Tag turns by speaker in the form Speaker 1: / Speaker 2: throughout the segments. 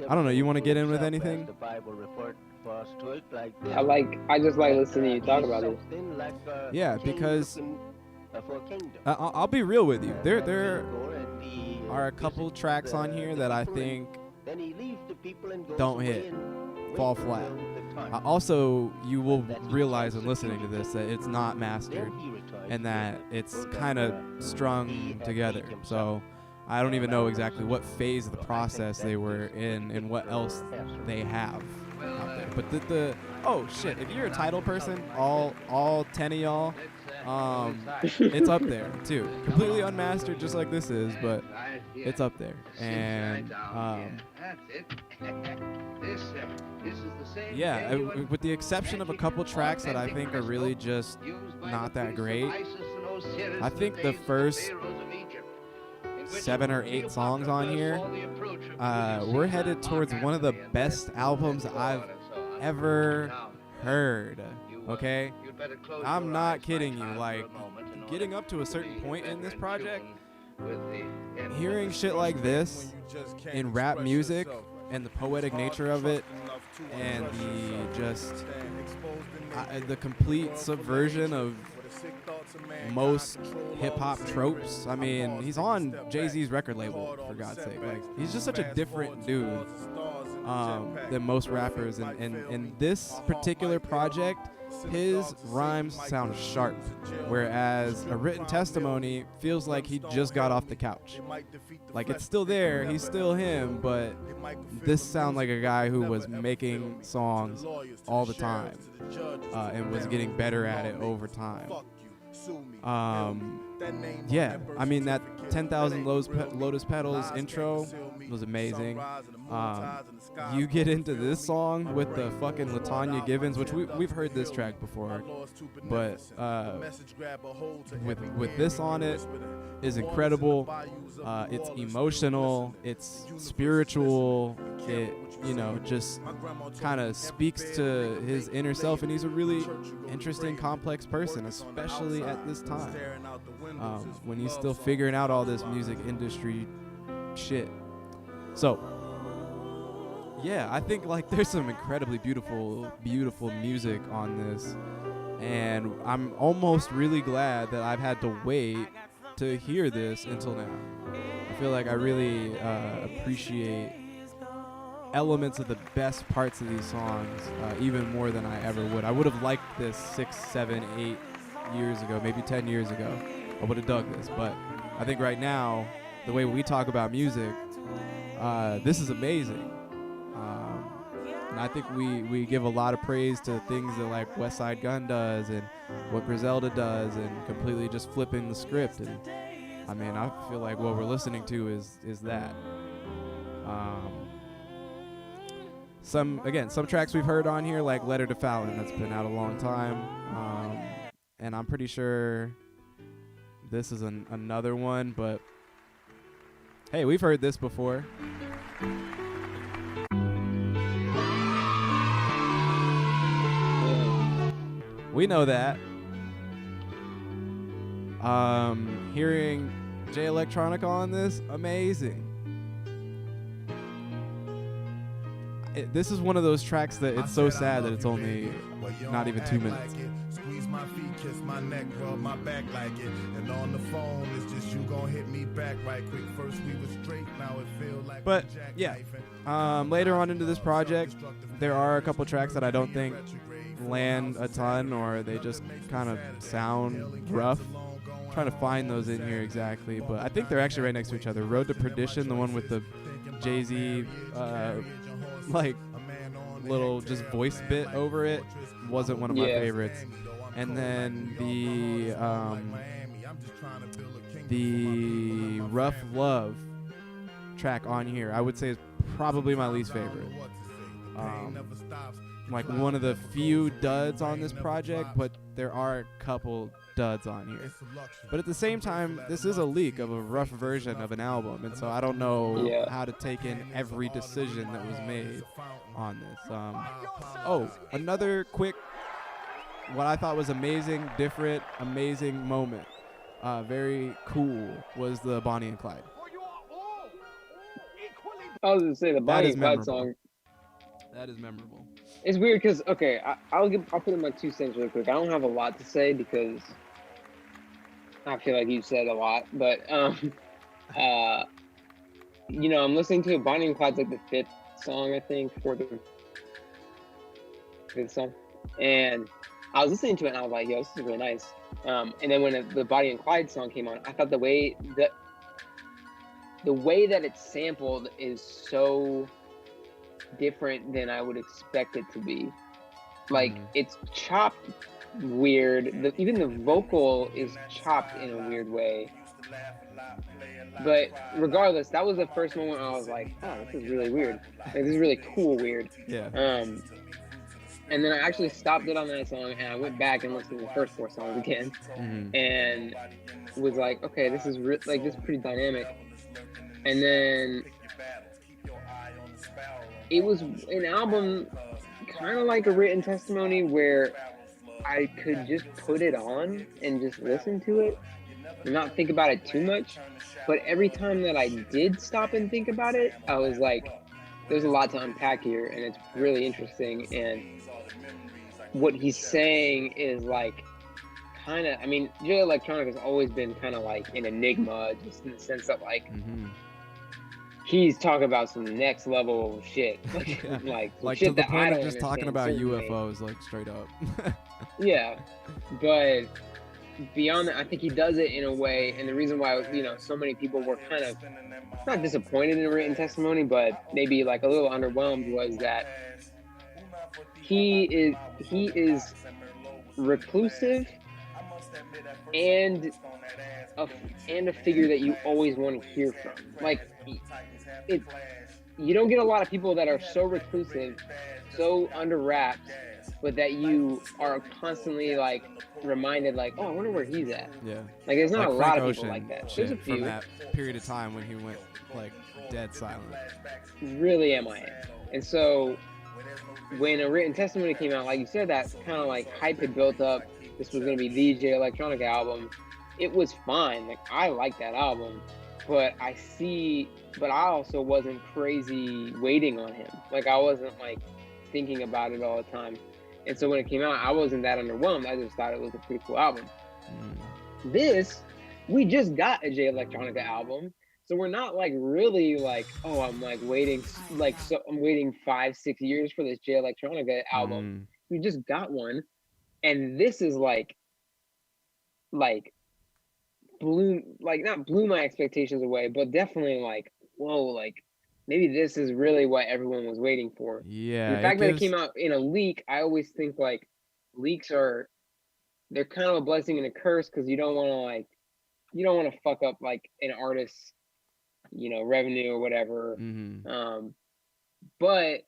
Speaker 1: I don't know. You want to get in with anything?
Speaker 2: I just like listening to you talk about this.
Speaker 1: Yeah, because I'll be real with you. There are a couple tracks on here that I think don't hit, fall flat. Also, you will realize in listening to this that it's not mastered and that it's kind of strung together. So I don't even know exactly what phase of the process they were in and what else they have out there. But the oh shit, if you're a title person, all 10 of y'all, it's up there too. Completely unmastered, just like this is, but it's up there. And yeah, with the exception of a couple tracks that I think are really just not that great, I think the first 7 or 8 songs on here, we're headed towards one of the best albums I've ever heard. Okay? I'm not kidding you. Like, getting up to a certain point in this project, hearing shit like this in rap music and the poetic nature of it and the complete subversion of most hip-hop tropes. I mean, he's on Jay-Z's record label, for God's sake. Like, he's just such a different dude than most rappers. And in this particular project, his rhymes sound sharp, whereas a written testimony feels like he just got off the couch. Like, it's still there, he's still him, but this sounds like a guy who was making songs all the time and was getting better at it over time. Yeah, I mean, that 10,000 Lotus Petals intro was amazing. You get into this song with the fucking LaTanya Givens, which we've heard this track before, but with this on it is incredible. It's emotional, it's spiritual, it, you know, just kind of speaks to his inner self, and he's a really interesting, complex person, especially at this time, when he's still figuring out all this music industry shit. So yeah, I think like there's some incredibly beautiful music on this, and I'm almost really glad that I've had to wait to hear this until now. I feel like I really appreciate elements of the best parts of these songs even more than I ever would. I would have liked this 6, 7, 8 years ago, maybe 10 years ago. I would have dug this, but I think right now, the way we talk about music, this is amazing. And I think we give a lot of praise to things that like West Side Gun does and what Griselda does, and completely just flipping the script. And I mean, I feel like what we're listening to is that. Some tracks we've heard on here, like Letter to Fallon, that's been out a long time. And I'm pretty sure this is another one, but hey, we've heard this before. We know that. Hearing Jay Electronica on this, amazing. This is one of those tracks that it's so sad that it's only not even 2 minutes.
Speaker 3: Squeeze my feet, kiss my neck, rub my back like it. And on the phone, it's just you gon' hit me back right quick. First we was straight, now it feel like.
Speaker 1: But yeah, later on into this project, there are a couple tracks that I don't think land a ton, or they just kind of sound rough. I'm trying to find those in here exactly, but I think they're actually right next to each other. Road to Perdition, the one with the Jay-Z like little just voice bit over it, wasn't one of my favorites. And then the Rough Love track on here, I would say is probably my least favorite. Like one of the few duds on this project, but there are a couple duds on here. But at the same time, this is a leak of a rough version of an album, and so I don't know how to take in every decision that was made on this. Oh, another quick, what I thought was amazing, different, amazing moment, very cool, was the Bonnie and Clyde.
Speaker 2: I was gonna say the
Speaker 1: That
Speaker 2: Bonnie
Speaker 1: is
Speaker 2: and Clyde
Speaker 1: memorable.
Speaker 2: song.
Speaker 1: That is memorable.
Speaker 2: It's weird because okay, I'll put in my 2 cents really quick. I don't have a lot to say because I feel like you said a lot, but uh, I'm listening to Bonnie and Clyde's like the 5th song, I think, 4th or 5th song, and I was listening to it and I was like, yo, this is really nice. And then when the Bonnie and Clyde song came on, I thought the way that it's sampled is so different than I would expect it to be. Like it's chopped weird. Even the vocal is chopped in a weird way. But regardless, that was the first moment I was like, oh, this is really weird. Like, this is really cool weird.
Speaker 1: Yeah.
Speaker 2: And then I actually stopped it on that song and I went back and listened to the first 4 songs again, and was like, okay, this is this is pretty dynamic. And then it was an album kind of like a written testimony where I could just put it on and just listen to it and not think about it too much. But every time that I did stop and think about it, I was like, there's a lot to unpack here and it's really interesting. And what he's saying is like kind of, I mean, Jay Electronica has always been kind of like an enigma, just in the sense that like he's talking about some next level shit, like
Speaker 1: like
Speaker 2: shit
Speaker 1: to the
Speaker 2: that I
Speaker 1: point
Speaker 2: don't
Speaker 1: of just talking about
Speaker 2: understand, certainly.
Speaker 1: UFOs, like straight up.
Speaker 2: Yeah, but beyond that, I think he does it in a way, and the reason why so many people were kind of not disappointed in a written testimony, but maybe like a little underwhelmed, was that he is reclusive and a figure that you always want to hear from. Like you don't get a lot of people that are so reclusive, so under wraps, but that you are constantly like reminded, like, oh, I wonder where he's at.
Speaker 1: Yeah.
Speaker 2: Like there's not
Speaker 1: like
Speaker 2: a
Speaker 1: Frank
Speaker 2: lot of
Speaker 1: Ocean
Speaker 2: people like that.
Speaker 1: Shit
Speaker 2: There's a few.
Speaker 1: from that period of time when he went like dead silent.
Speaker 2: Really MIA. And so when a written testimony came out, like you said, that kind of like hype had built up. This was going to be the Jay Electronica album. It was fine. Like I like that album, but I also wasn't crazy waiting on him. Like I wasn't like thinking about it all the time. And so when it came out, I wasn't that underwhelmed. I just thought it was a pretty cool album. We just got a Jay Electronica album. So we're not like really like, oh, I'm like waiting, I'm waiting 5-6 years for this Jay Electronica album. We just got one. And this is like not blew my expectations away, but definitely like, whoa, like maybe this is really what everyone was waiting for.
Speaker 1: Yeah.
Speaker 2: The fact that it came out in a leak, I always think like leaks they're kind of a blessing and a curse, because you don't want to fuck up like an artist's, revenue or whatever. But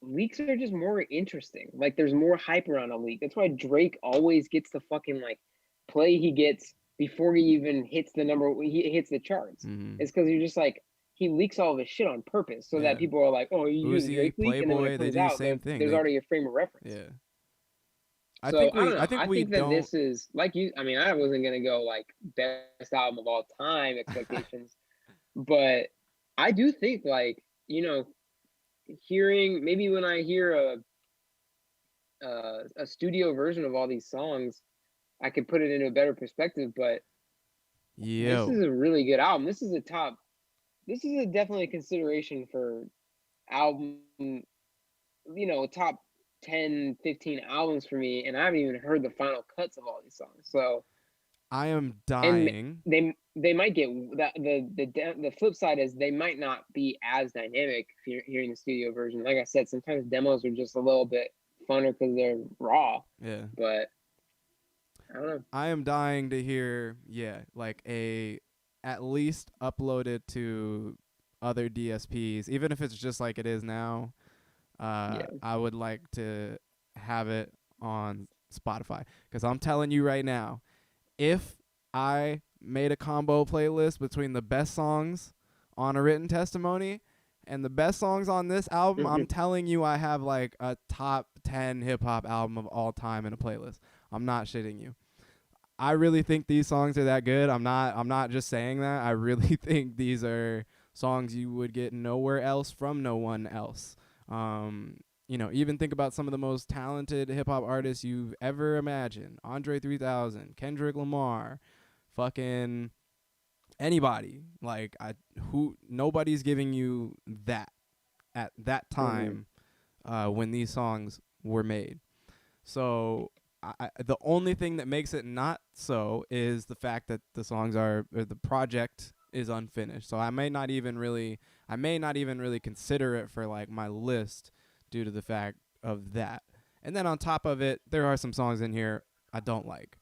Speaker 2: leaks are just more interesting. Like there's more hype around a leak. That's why Drake always gets the fucking like play he gets before he even hits he hits the charts. It's because you're just like, he leaks all of his shit on purpose so that people are like, oh, you use a Drake leak, and then when it comes out, there's already a frame of reference.
Speaker 1: Yeah.
Speaker 2: I think that this is like you. I mean, I wasn't gonna go like best album of all time expectations, but I do think like hearing, maybe when I hear a studio version of all these songs, I could put it into a better perspective. But this is a really good album. This is definitely a consideration for album, top 10, 15 albums for me, and I haven't even heard the final cuts of all these songs. So
Speaker 1: I am dying.
Speaker 2: They might get the flip side is they might not be as dynamic if you're hearing the studio version. Like I said, sometimes demos are just a little bit funner because they're raw.
Speaker 1: Yeah.
Speaker 2: But I don't know.
Speaker 1: I am dying to hear, like at least uploaded to other DSPs, even if it's just like it is now. I would like to have it on Spotify, because I'm telling you right now, if I made a combo playlist between the best songs on a written testimony and the best songs on this album, I'm telling you, I have like a top 10 hip hop album of all time in a playlist. I'm not shitting you. I really think these songs are that good. I'm not just saying that. I really think these are songs you would get nowhere else from no one else. Even think about some of the most talented hip hop artists you've ever imagined. Andre 3000, Kendrick Lamar, fucking anybody. Like nobody's giving you that at that time when these songs were made. So the only thing that makes it not so is the fact that the songs or the project is unfinished. So I may not even really consider it for like my list due to the fact of that. And then on top of it, there are some songs in here I don't like.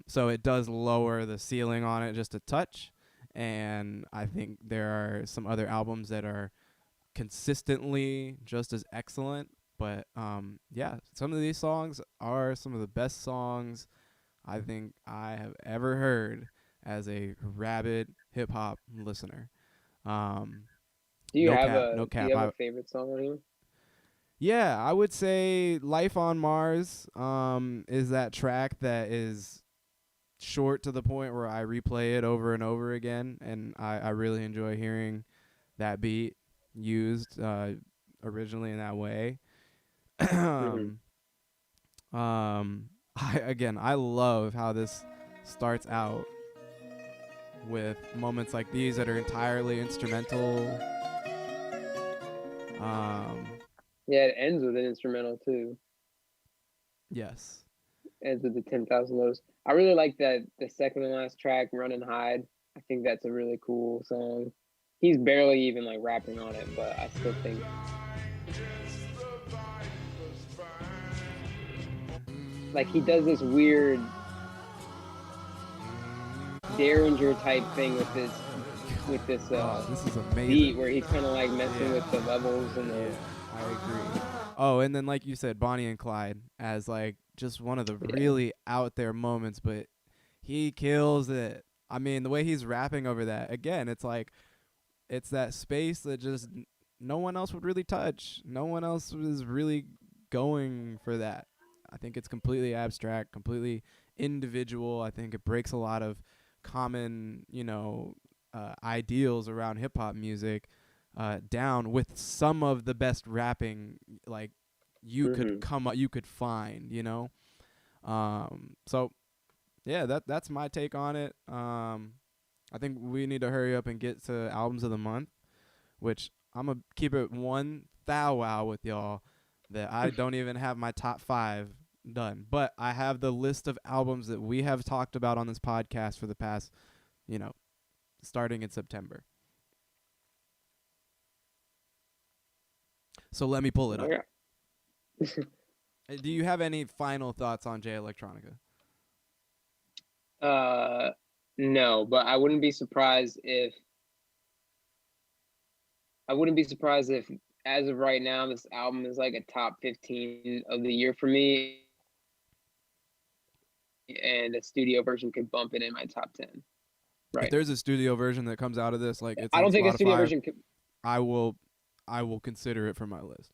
Speaker 1: So it does lower the ceiling on it just a touch. And I think there are some other albums that are consistently just as excellent. But some of these songs are some of the best songs I think I have ever heard as a rabid hip hop listener.
Speaker 2: Do you have a favorite song on here?
Speaker 1: Yeah, I would say Life on Mars is that track that is short to the point where I replay it over and over again, and I really enjoy hearing that beat used originally in that way. I love how this starts out with moments like these that are entirely instrumental.
Speaker 2: Yeah, it ends with an instrumental too.
Speaker 1: Yes.
Speaker 2: Ends with the 10,000 Lows. I really like that the second to last track, Run and Hide. I think that's a really cool song. He's barely even like rapping on it, but I still think like he does this weird Derringer type thing with this
Speaker 1: this is amazing
Speaker 2: beat where he's kind of like messing with the levels and
Speaker 1: I agree. Oh, and then like you said, Bonnie and Clyde as like just one of the really out there moments, but he kills it. I mean, the way he's rapping over that, again, it's like it's that space that just no one else would really touch. No one else was really going for that. I think it's completely abstract, completely individual. I think it breaks a lot of common, ideals around hip hop music down with some of the best rapping like you could find, So yeah, that's my take on it. I think we need to hurry up and get to albums of the month, which I'm gonna keep it one thou wow with y'all that I don't even have my top 5 done, but I have the list of albums that we have talked about on this podcast for the past, starting in September. So let me pull it up. Do you have any final thoughts on Jay Electronica?
Speaker 2: No, but I wouldn't be surprised if as of right now this album is like a top 15 of the year for me, and a studio version could bump it in my top 10. Right.
Speaker 1: If there's a studio version that comes out of this, like it's
Speaker 2: I don't think
Speaker 1: Spotify,
Speaker 2: a studio version
Speaker 1: I will consider it for my list.